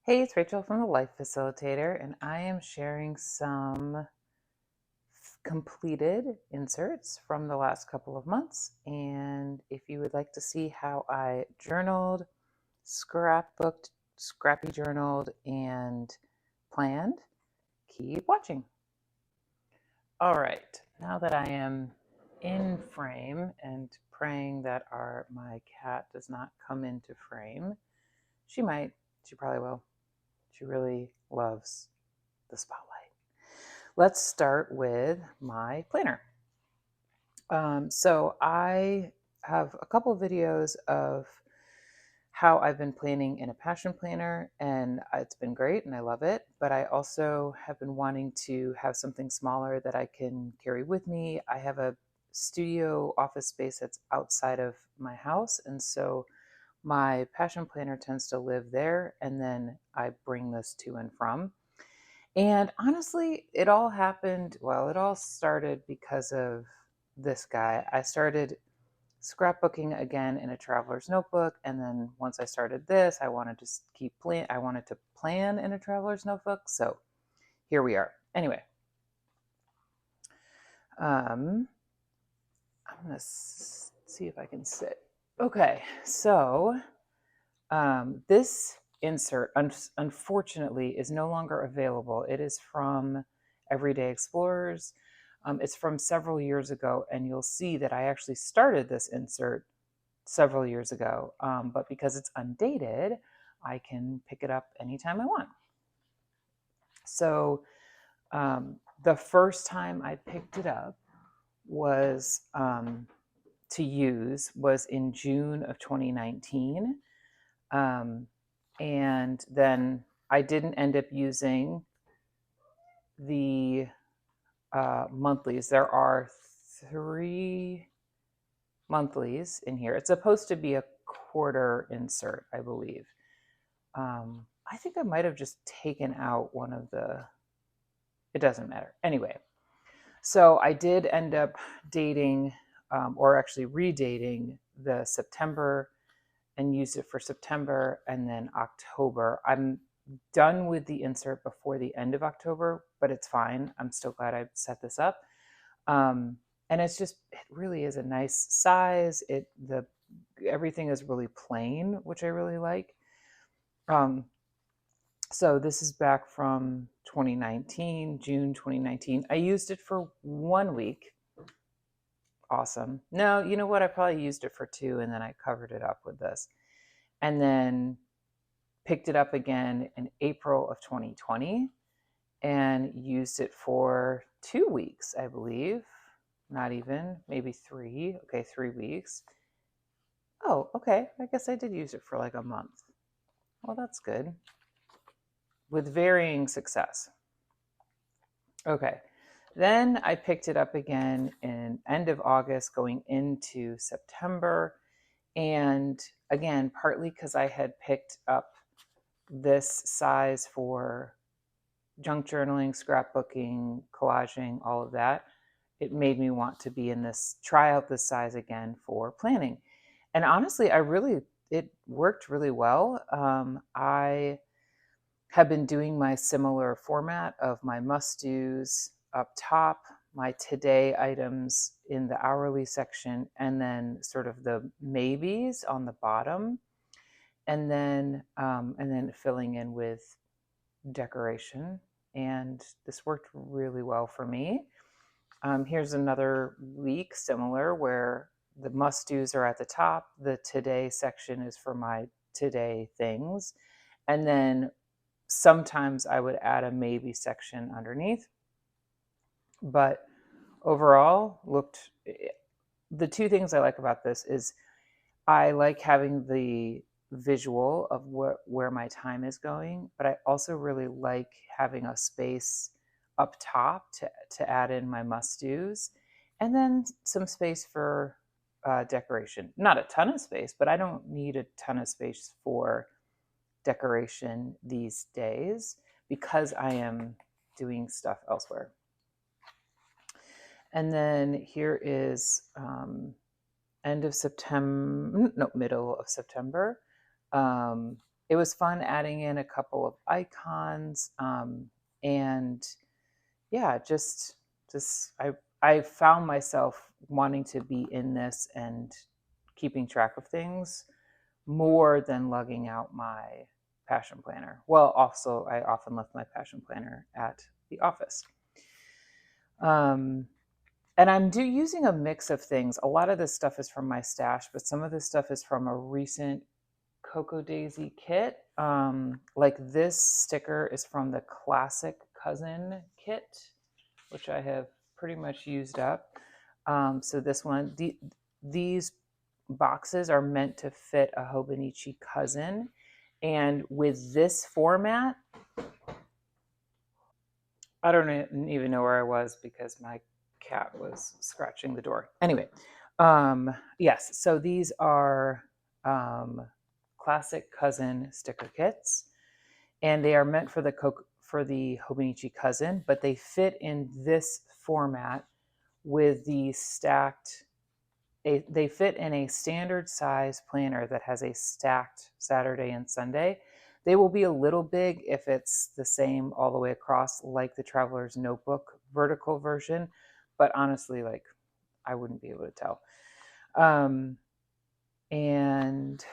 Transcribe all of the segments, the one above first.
Hey, it's Rachel from the Life Facilitator, and I am sharing some completed inserts from the last couple of months. And if you would like to see how I journaled, scrapbooked, scrappy journaled, and planned, keep watching. All right, now that I am in frame and praying that my cat does not come into frame, she might, she probably will. She really loves the spotlight. Let's start with my planner. So I have a couple of videos of how I've been planning in a passion planner, and it's been great and I love it. But I also have been wanting to have something smaller that I can carry with me. I have a studio office space that's outside of my house, and so my passion planner tends to live there, and then I bring this to and from. And honestly, it all started because of this guy. I started scrapbooking again in a traveler's notebook. And then once I started this, I wanted to I wanted to plan in a traveler's notebook. So here we are. Anyway, I'm going to see if I can sit. Okay, so this insert, unfortunately, is no longer available. It is from Everyday Explorers. It's from several years ago, and you'll see that I actually started this insert several years ago, but because it's undated, I can pick it up anytime I want. So the first time I picked it up was to use was in June of 2019. And then I didn't end up using the monthlies. There are 3 monthlies in here. It's supposed to be a quarter insert, I believe. I think I might have just taken out one of it doesn't matter. Anyway, so I did end up dating, or actually redating the September, and used it for September and then October. I'm done with the insert before the end of October, but it's fine. I'm still glad I set this up. And it really is a nice size. Everything is really plain, which I really like. So this is back from 2019, June 2019. I used it for 1 week. Awesome. No, you know what? I probably used it for 2, and then I covered it up with this. And then picked it up again in April of 2020 and used it for 2 weeks, I believe. Not even, maybe 3. Okay, 3 weeks. Oh, okay. I guess I did use it for like a month. Well, that's good. With varying success. Okay. Then I picked it up again in end of August going into September. And again, partly because I had picked up this size for junk journaling, scrapbooking, collaging, all of that, it made me want to try out this size again for planning. And honestly, it worked really well. I have been doing my similar format of my must-dos up top, my today items in the hourly section, and then sort of the maybes on the bottom, and then filling in with decoration. And this worked really well for me. Here's another week similar where the must-dos are at the top. The today section is for my today things. And then sometimes I would add a maybe section underneath. But overall, the 2 things I like about this is I like having the visual of where my time is going, but I also really like having a space up top to add in my must-dos, and then some space for decoration. Not a ton of space, but I don't need a ton of space for decoration these days because I am doing stuff elsewhere. And then here is middle of September. it was fun adding in a couple of icons. And yeah, just I found myself wanting to be in this and keeping track of things more than lugging out my passion planner. Well, also, I often left my passion planner at the office. And I'm using a mix of things. A lot of this stuff is from my stash, but some of this stuff is from a recent Cocoa Daisy kit. Like this sticker is from the Classic Cousin kit, which I have pretty much used up. So this one, these boxes are meant to fit a Hobonichi cousin. And with this format, I don't even know where I was because my cat was scratching the door. Anyway, yes, so these are Classic Cousin sticker kits, and they are meant for the Hobonichi cousin, but they fit in this format with the stacked. They fit in a standard size planner that has a stacked Saturday and Sunday. They will be a little big if it's the same all the way across, like the Traveler's Notebook vertical version, but honestly, like, I wouldn't be able to tell. And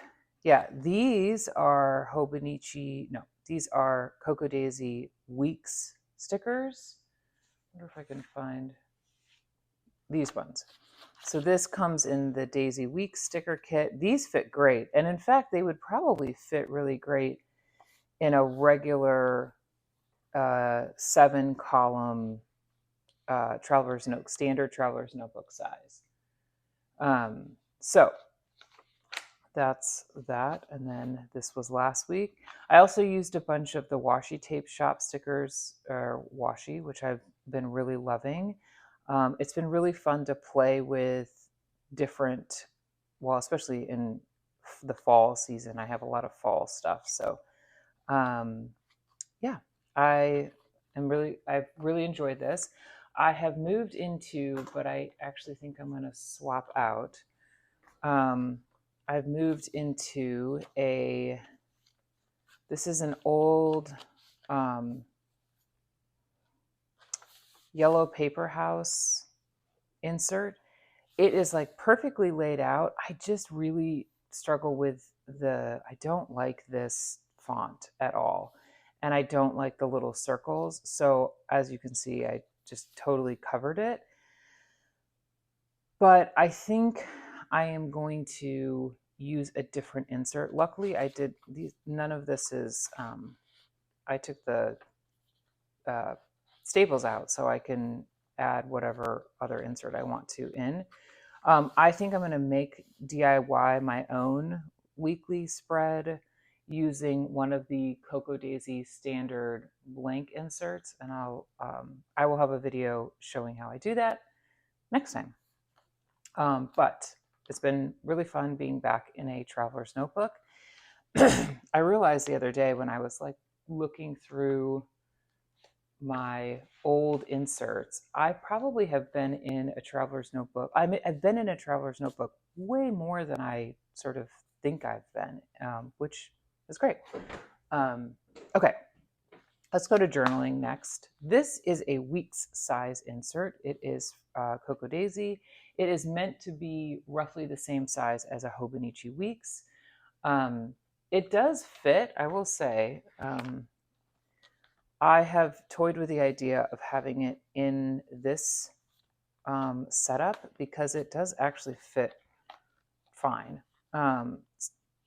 yeah, these are these are Cocoa Daisy Weeks stickers. I wonder if I can find these ones. So this comes in the Daisy Weeks sticker kit. These fit great. And in fact, they would probably fit really great in a regular 7-column standard Traveler's Notebook size. So that's that. And then this was last week. I also used a bunch of the washi tape shop stickers, or washi, which I've been really loving. It's been really fun to play with different, well, especially in the fall season. I have a lot of fall stuff. So yeah, I've really enjoyed this. I have moved into, but I actually think I'm going to swap out. I've moved into this is an old yellow paper house insert. It is like perfectly laid out. I just really struggle with I don't like this font at all. And I don't like the little circles. So as you can see, I just totally covered it. But I think I am going to use a different insert. Luckily, I did these. None of this is, I took the staples out so I can add whatever other insert I want to in. I think I'm going to DIY my own weekly spread using one of the Cocoa Daisy standard blank inserts, and I will have a video showing how I do that next time. But it's been really fun being back in a Traveler's Notebook. I realized the other day when I was like looking through my old inserts, I probably have been in a Traveler's Notebook. I've been in a Traveler's Notebook way more than I sort of think I've been, which is great. Okay, let's go to journaling next. This is a week's size insert. It is Cocoa Daisy. It is meant to be roughly the same size as a Hobonichi Weeks. It does fit, I will say. I have toyed with the idea of having it in this setup because it does actually fit fine.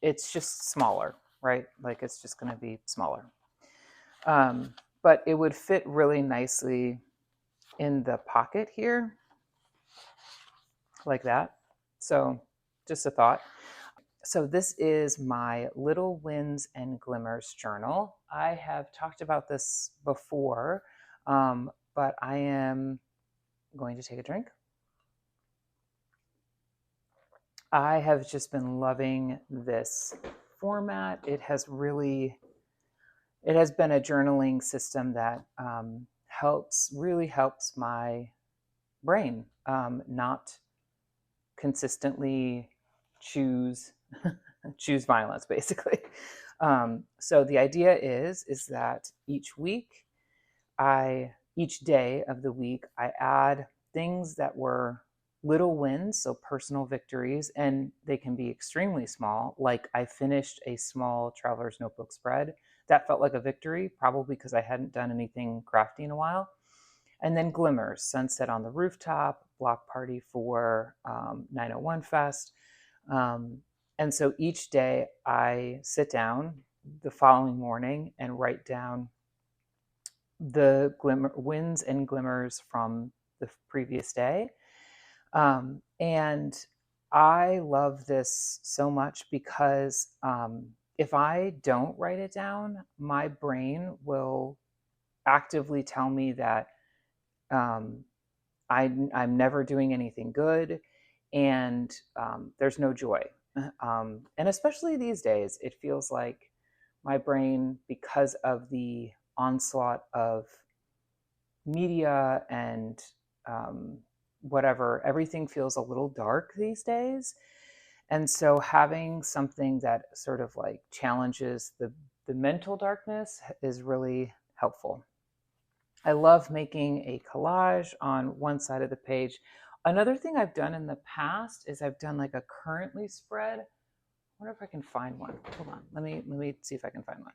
It's just smaller, right? Like it's just going to be smaller. But it would fit really nicely in the pocket here, like that. So just a thought. So this is my Little Wins and Glimmers journal. I have talked about this before, but I am going to take a drink. I have just been loving this format. It has been a journaling system that really helps my brain not consistently choose violence, basically. So the idea is that each week, each day of the week, I add things that were little wins, so personal victories, and they can be extremely small. Like I finished a small traveler's notebook spread. That felt like a victory, probably because I hadn't done anything crafty in a while. And then glimmers, sunset on the rooftop, block party for 901 Fest. Um, and so each day I sit down the following morning and write down the wins and glimmers from the previous day. And I love this so much because if I don't write it down, my brain will actively tell me that um, I'm never doing anything good, and there's no joy. And especially these days, it feels like my brain, because of the onslaught of media and whatever, everything feels a little dark these days. And so having something that sort of like challenges the mental darkness is really helpful. I love making a collage on one side of the page. Another thing I've done in the past is I've done like a currently spread. I wonder if I can find one. Hold on. Let me see if I can find one.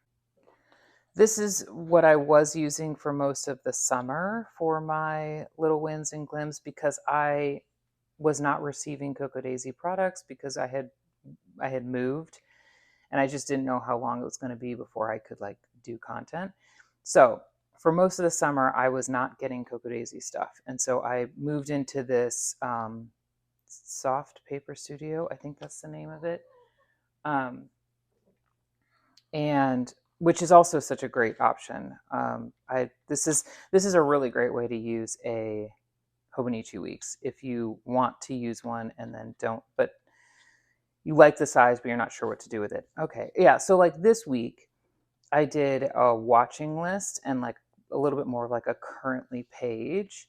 This is what I was using for most of the summer for my little wins and glims, because I was not receiving Cocoa Daisy products because I had moved and I just didn't know how long it was going to be before I could like do content. So for most of the summer, I was not getting Cocoa Daisy stuff. And so I moved into this Soft Paper Studio. I think that's the name of it. And which is also such a great option. This is a really great way to use a Hobonichi Weeks if you want to use one and then don't, but you like the size, but you're not sure what to do with it. Okay, yeah. So like this week, I did a watching list and like a little bit more of like a currently page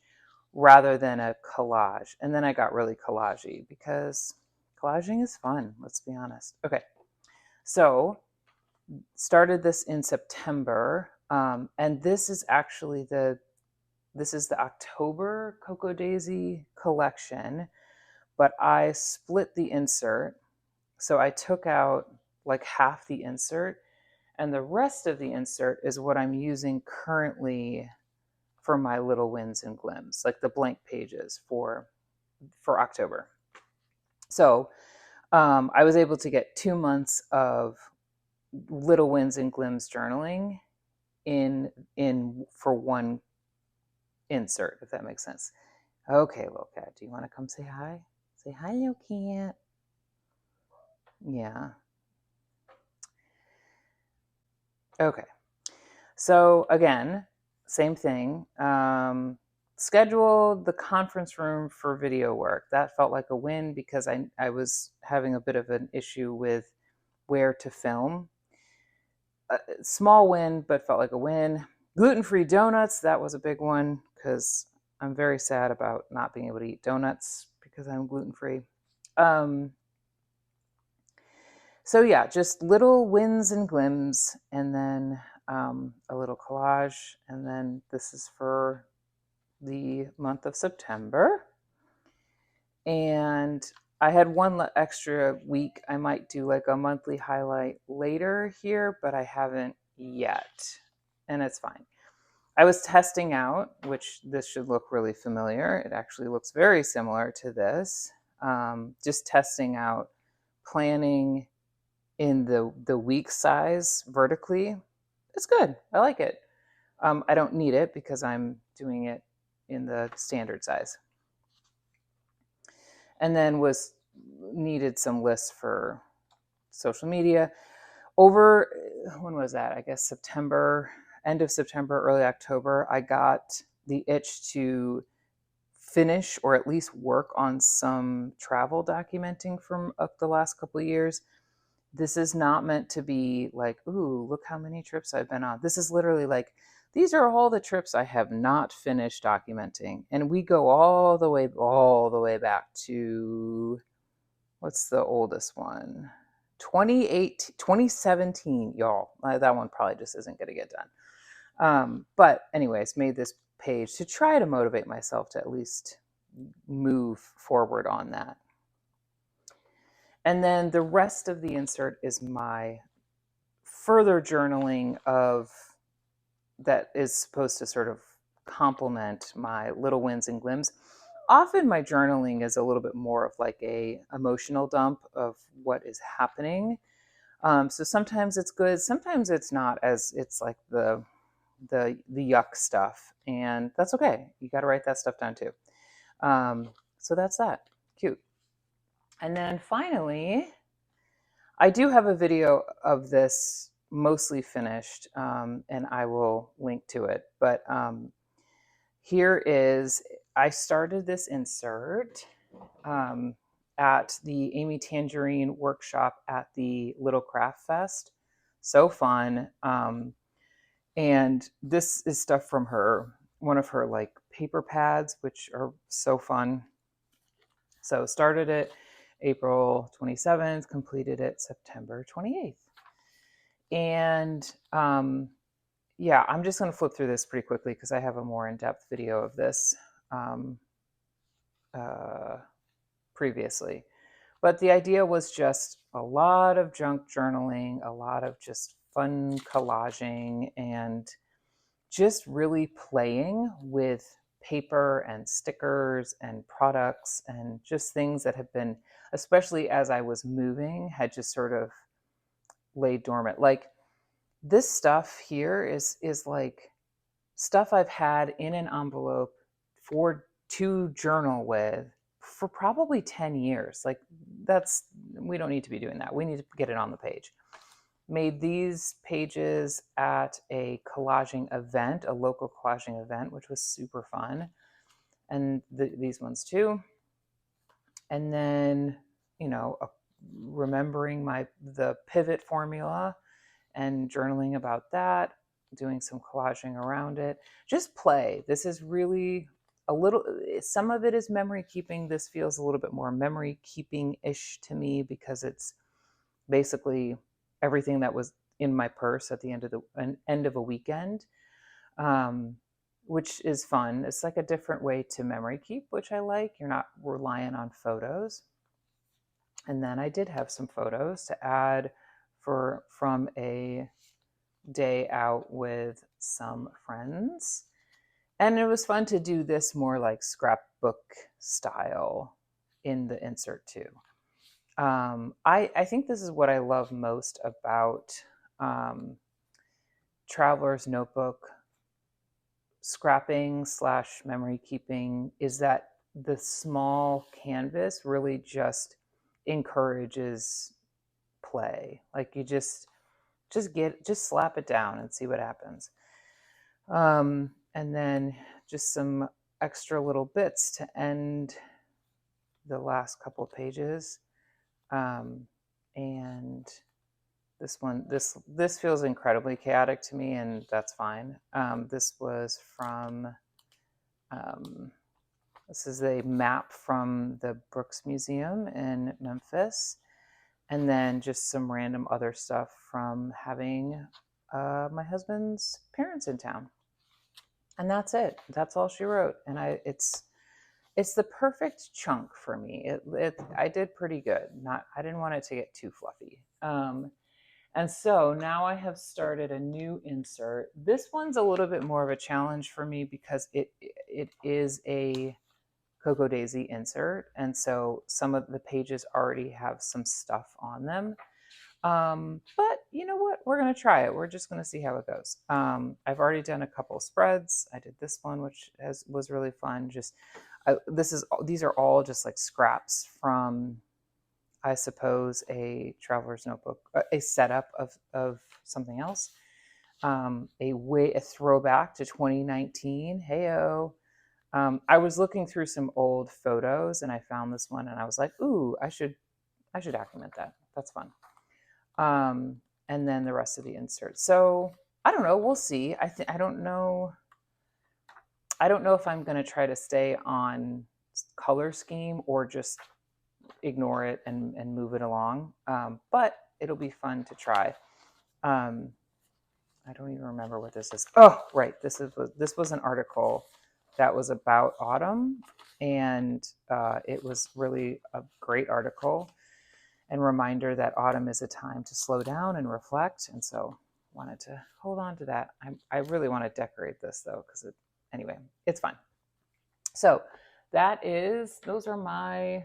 rather than a collage. And then I got really collagey because collaging is fun. Let's be honest. Okay, so started this in September, and this is actually the October Cocoa Daisy collection, but I split the insert. So I took out like half the insert, and the rest of the insert is what I'm using currently for my little wins and glims, like the blank pages for October. So I was able to get 2 months of little wins and glims journaling in for one insert, if that makes sense. Okay, little cat, do you want to come say hi? Say hi, little cat. Yeah. Okay. So again, same thing. Scheduled the conference room for video work. That felt like a win because I was having a bit of an issue with where to film. A small win, but felt like a win. Gluten-free donuts, that was a big one because I'm very sad about not being able to eat donuts because I'm gluten-free. So yeah, just little wins and glims, and then a little collage, and then this is for the month of September. And I had one extra week. I might do like a monthly highlight later here, but I haven't yet, and it's fine. I was testing out, which this should look really familiar. It actually looks very similar to this. Just testing out planning in the week size vertically. It's good. I like it. I don't need it because I'm doing it in the standard size. And then needed some lists for social media. Over, when was that? I guess September, end of September, early October, I got the itch to finish or at least work on some travel documenting from the last couple of years. This is not meant to be like, ooh, look how many trips I've been on. This is literally like, these are all the trips I have not finished documenting. And we go all the way back to, what's the oldest one? 2017, y'all. That one probably just isn't going to get done. But anyways, made this page to try to motivate myself to at least move forward on that. And then the rest of the insert is my further journaling of that is supposed to sort of complement my little wins and glims. Often my journaling is a little bit more of like a emotional dump of what is happening. So sometimes it's good, sometimes it's not, as it's like the yuck stuff, and that's okay. You got to write that stuff down too. So that's that. Cute. And then finally, I do have a video of this mostly finished, and I will link to it. But here is, I started this insert at the Amy Tangerine workshop at the Little Craft Fest. So fun. And this is stuff from one of her like paper pads, which are so fun. So started it April 27th, completed it September 28th. And yeah, I'm just going to flip through this pretty quickly because I have a more in-depth video of this previously. But the idea was just a lot of junk journaling, a lot of just fun collaging, and just really playing with paper and stickers and products and just things that have been, especially as I was moving, had just sort of laid dormant. Like this stuff here is like stuff I've had in an envelope to journal with for probably 10 years. Like we don't need to be doing that. We need to get it on the page. Made these pages at a collaging event, a local collaging event, which was super fun. And these ones too. And then, remembering the pivot formula and journaling about that, doing some collaging around it. Just play. This is really some of it is memory keeping. This feels a little bit more memory keeping-ish to me because it's basically everything that was in my purse at the end of a weekend, which is fun. It's like a different way to memory keep, which I like. You're not relying on photos. And then I did have some photos to add from a day out with some friends. And it was fun to do this more like scrapbook style in the insert too. I think this is what I love most about Traveler's Notebook scrapping / memory keeping, is that the small canvas really just encourages play. Like you just slap it down and see what happens. And then just some extra little bits to end the last couple of pages. And this feels incredibly chaotic to me, and that's fine. This was from, this is a map from the Brooks Museum in Memphis, and then just some random other stuff from having my husband's parents in town. And that's it. That's all she wrote. And it's the perfect chunk for me. I did pretty good. I didn't want it to get too fluffy. And so now I have started a new insert. This one's a little bit more of a challenge for me because it is a Cocoa Daisy insert. And so some of the pages already have some stuff on them. But you know what? We're going to try it. We're just going to see how it goes. I've already done a couple spreads. I did this one, which was really fun. These are all just like scraps from, I suppose, a traveler's notebook, a setup of something else. A throwback to 2019. Heyo. I was looking through some old photos and I found this one and I was like, ooh, I should document that. That's fun. And then the rest of the insert. So I don't know. We'll see. I don't know. I don't know if I'm going to try to stay on color scheme or just ignore it and move it along. But it'll be fun to try. I don't even remember what this is. Oh, right. This was an article that was about autumn, and it was really a great article and reminder that autumn is a time to slow down and reflect. And so wanted to hold on to that. I really want to decorate this though, because anyway, it's fun. So those are my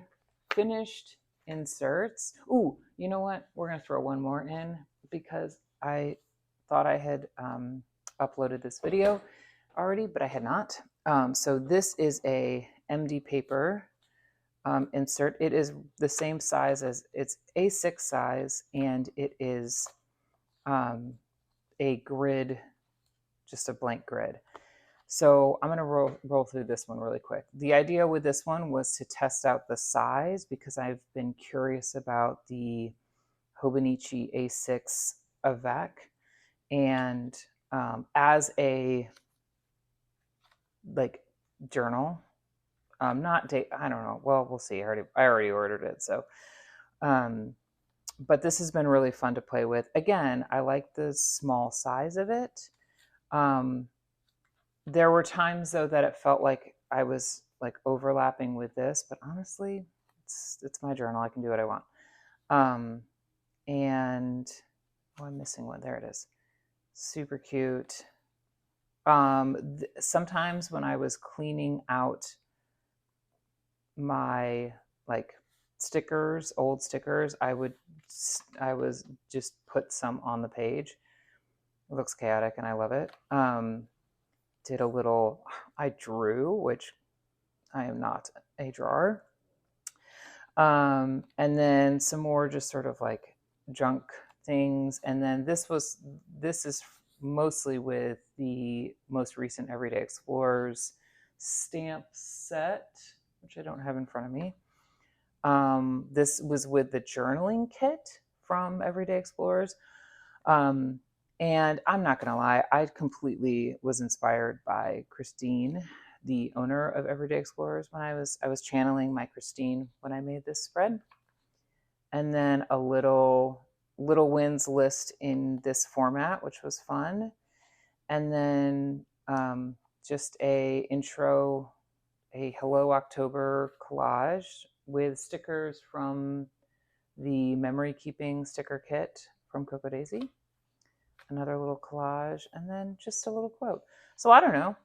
finished inserts. Ooh, you know what? We're going to throw one more in because I thought I had uploaded this video already, but I had not. So this is a MD paper insert. It is the same size as, it's A6 size, and it is a grid, just a blank grid. So I'm going to roll through this one really quick. The idea with this one was to test out the size because I've been curious about the Hobonichi A6 Avec, and as a like journal, not date, I don't know. Well, we'll see. I already ordered it. So, but this has been really fun to play with. Again, I like the small size of it. There were times though that it felt like I was like overlapping with this, but honestly, it's my journal. I can do what I want. And I'm missing one. There it is. Super cute. Sometimes when I was cleaning out my like stickers, old stickers, I was just put some on the page. It looks chaotic and I love it. Did a little, I drew, which I am not a drawer. And then some more just sort of like junk things. And then this is mostly with the most recent Everyday Explorers stamp set, which I don't have in front of me. This was with the journaling kit from Everyday Explorers. And I'm not gonna lie, I completely was inspired by Christine, the owner of Everyday Explorers, when I was channeling my Christine when I made this spread. And then a little wins list in this format, which was fun. And then just a intro, a Hello October collage with stickers from the memory keeping sticker kit from Coco Daisy. Another little collage, and then just a little quote. So I don't know.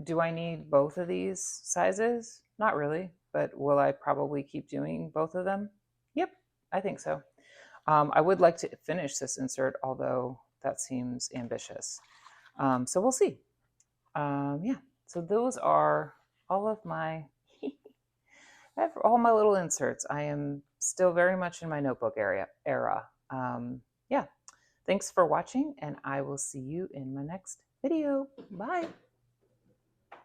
Do I need both of these sizes? Not really, but will I probably keep doing both of them? Yep, I think so. I would like to finish this insert, although that seems ambitious. So we'll see. Yeah, so those are all of my all my little inserts. I am still very much in my notebook era. Yeah, thanks for watching, and I will see you in my next video. Bye.